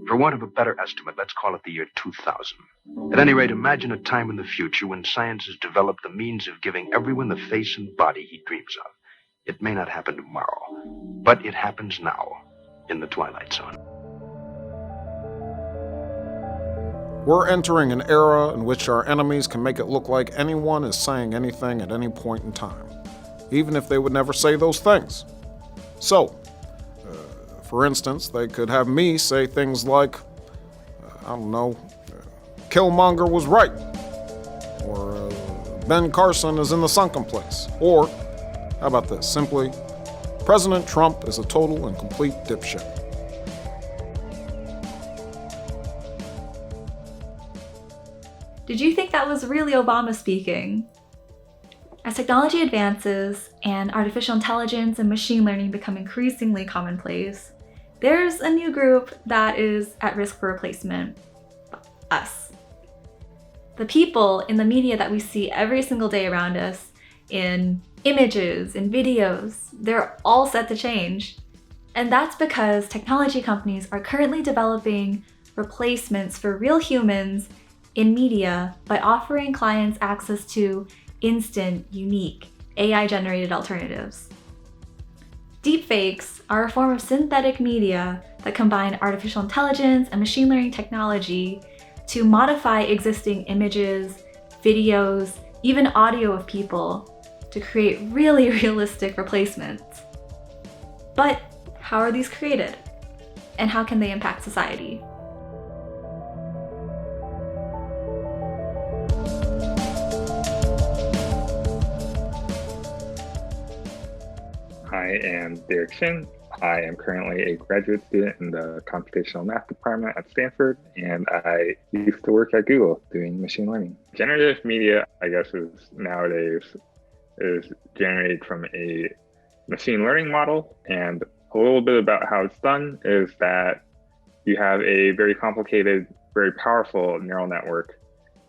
For want of a better estimate, let's call it the year 2000. At any rate, imagine a time in the future when science has developed the means of giving everyone the face and body he dreams of. It may not happen tomorrow, but it happens now, in the Twilight Zone. We're entering an era in which our enemies can make it look like anyone is saying anything at any point in time, even if they would never say those things. So, for instance, they could have me say things like, Killmonger was right, or Ben Carson is in the sunken place, or, how about this, simply, President Trump is a total and complete dipshit. Did you think that was really Obama speaking? As technology advances and artificial intelligence and machine learning become increasingly commonplace, there's a new group that is at risk for replacement: us. The people in the media that we see every single day around us, in images, in videos, they're all set to change. And that's because technology companies are currently developing replacements for real humans in media by offering clients access to instant, unique, AI-generated alternatives. Deepfakes are a form of synthetic media that combine artificial intelligence and machine learning technology to modify existing images, videos, even audio of people to create really realistic replacements. But how are these created? And how can they impact society? I am Derek Shin. I am currently a graduate student in the computational math department at Stanford, and I used to work at Google doing machine learning. Generative media, I guess, nowadays is generated from a machine learning model. And a little bit about how it's done is that you have a very complicated, very powerful neural network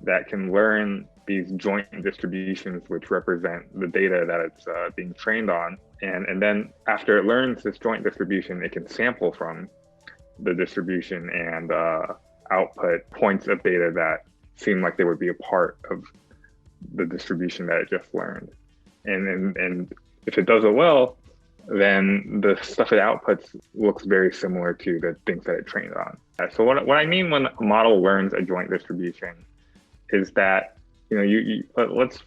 that can learn these joint distributions, which represent the data that it's being trained on. And then after it learns this joint distribution, it can sample from the distribution and output points of data that seem like they would be a part of the distribution that it just learned. And if it does it well, then the stuff it outputs looks very similar to the things that it trained on. So what I mean when a model learns a joint distribution is that, let's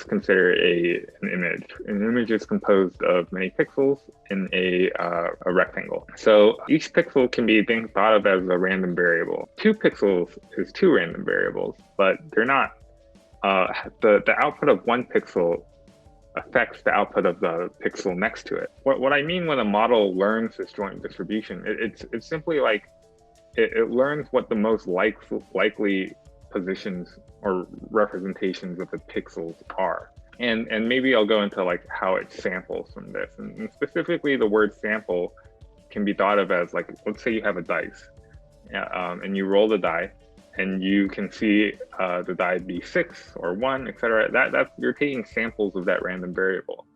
consider an image. An image is composed of many pixels in a rectangle. So each pixel can be thought of as a random variable. 2 pixels is 2 random variables, but they're not. The output of 1 pixel affects the output of the pixel next to it. What I mean when a model learns this joint distribution, it's simply like it learns what the most likely positions or representations of the pixels are. And maybe I'll go into like how it samples from this. And specifically the word sample can be thought of as like, let's say you have a dice and you roll the die and you can see the die be 6 or 1, etc. That's you're taking samples of that random variable.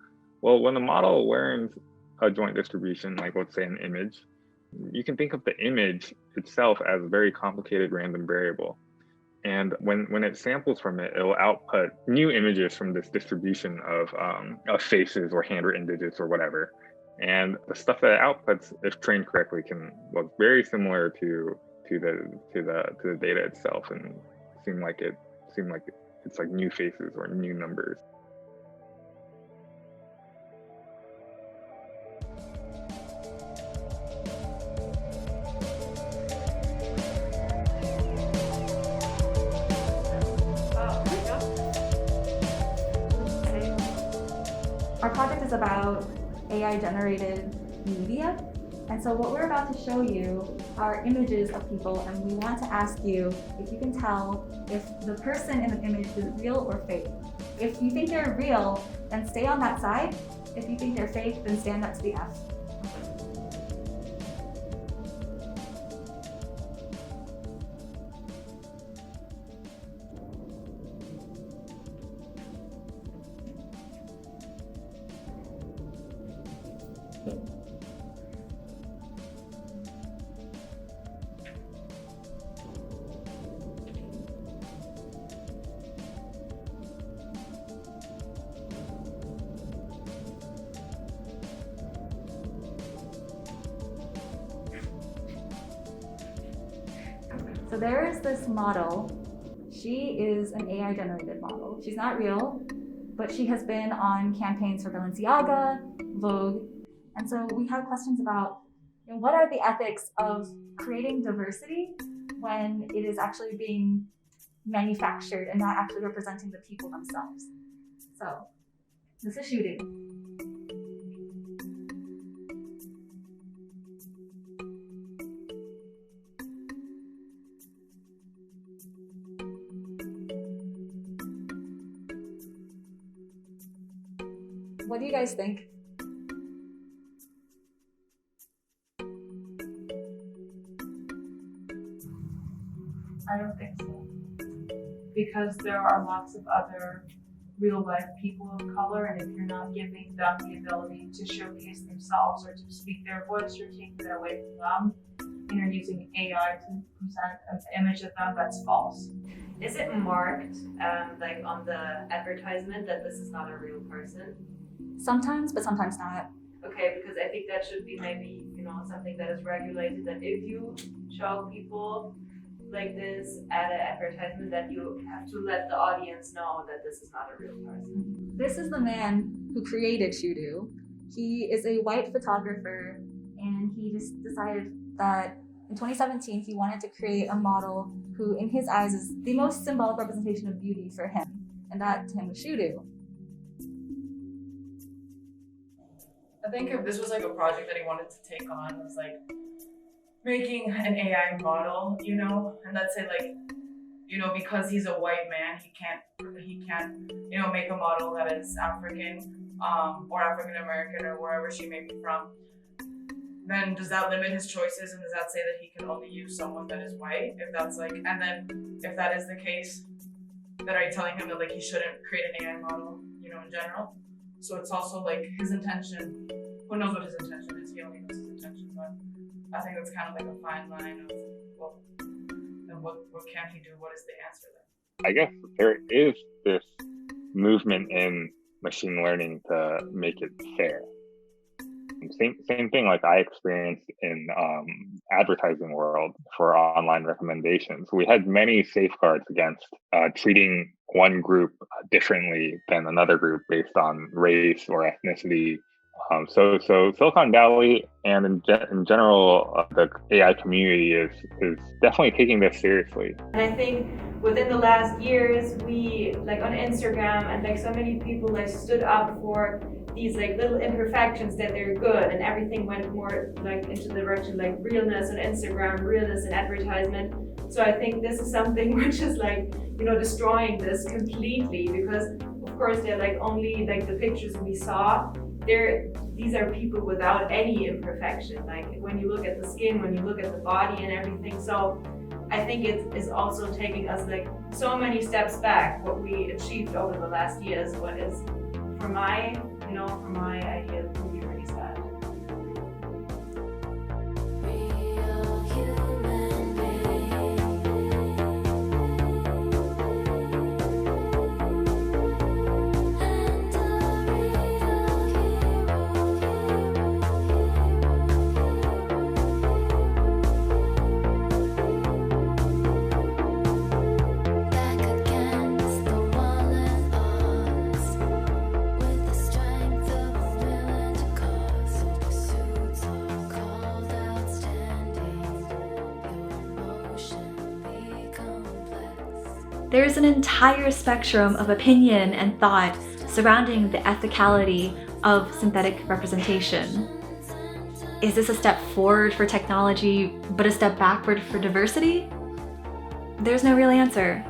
Well, when the model learns a joint distribution, like let's say an image, you can think of the image itself as a very complicated random variable. And when it samples from it, it'll output new images from this distribution of faces or handwritten digits or whatever. And the stuff that it outputs, if trained correctly, can look very similar to the data itself, and seem like it's like new faces or new numbers. Our project is about AI-generated media. And so what we're about to show you are images of people, and we want to ask you if you can tell if the person in the image is real or fake. If you think they're real, then stay on that side. If you think they're fake, then stand up to the F. So there is this model. She is an AI generated model. She's not real, but she has been on campaigns for Balenciaga, Vogue. And so we have questions about what are the ethics of creating diversity when it is actually being manufactured and not actually representing the people themselves. So this is Shudu. What do you guys think? I don't think so. Because there are lots of other real life people of color, and if you're not giving them the ability to showcase themselves or to speak their voice, you're taking that away from them, and you're using AI to present an image of them that's false. Is it marked like on the advertisement that this is not a real person? Sometimes, but sometimes not. Okay, because I think that should be maybe, something that is regulated, that if you show people like this at an advertisement, that you have to let the audience know that this is not a real person. This is the man who created Shudu. He is a white photographer, and he just decided that in 2017 he wanted to create a model who, in his eyes, is the most symbolic representation of beauty for him, and that to him was Shudu. I think if this was like a project that he wanted to take on, was like making an AI model, and let's say like, because he's a white man, he can't, make a model that is African, or African American, or wherever she may be from. Then does that limit his choices, and does that say that he can only use someone that is white? If that's like, and then if that is the case, then are you telling him that like he shouldn't create an AI model, in general? So it's also like his intention. Who knows what his intention is? He only knows his intention, but I think that's kind of like a fine line of, well, then what can he do? What is the answer then? I guess there is this movement in machine learning to make it fair. Same thing like I experienced in advertising world for online recommendations. We had many safeguards against treating one group differently than another group based on race or ethnicity. So Silicon Valley and in general the AI community is definitely taking this seriously. And I think within the last years, we like on Instagram and like so many people like stood up for these like little imperfections that they're good, and everything went more like into the direction like realness on Instagram, realness in advertisement. So I think this is something which is like, destroying this completely, because of course they're like only like the pictures we saw. These are people without any imperfection. Like when you look at the skin, when you look at the body and everything. So I think it is also taking us like so many steps back, what we achieved over the last years, what is for my idea, would be really sad. There's an entire spectrum of opinion and thought surrounding the ethicality of synthetic representation. Is this a step forward for technology, but a step backward for diversity? There's no real answer.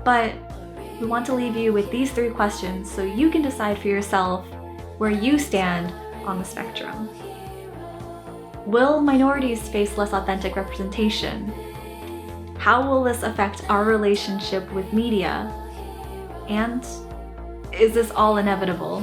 But we want to leave you with these 3 questions so you can decide for yourself where you stand on the spectrum. Will minorities face less authentic representation? How will this affect our relationship with media? And is this all inevitable?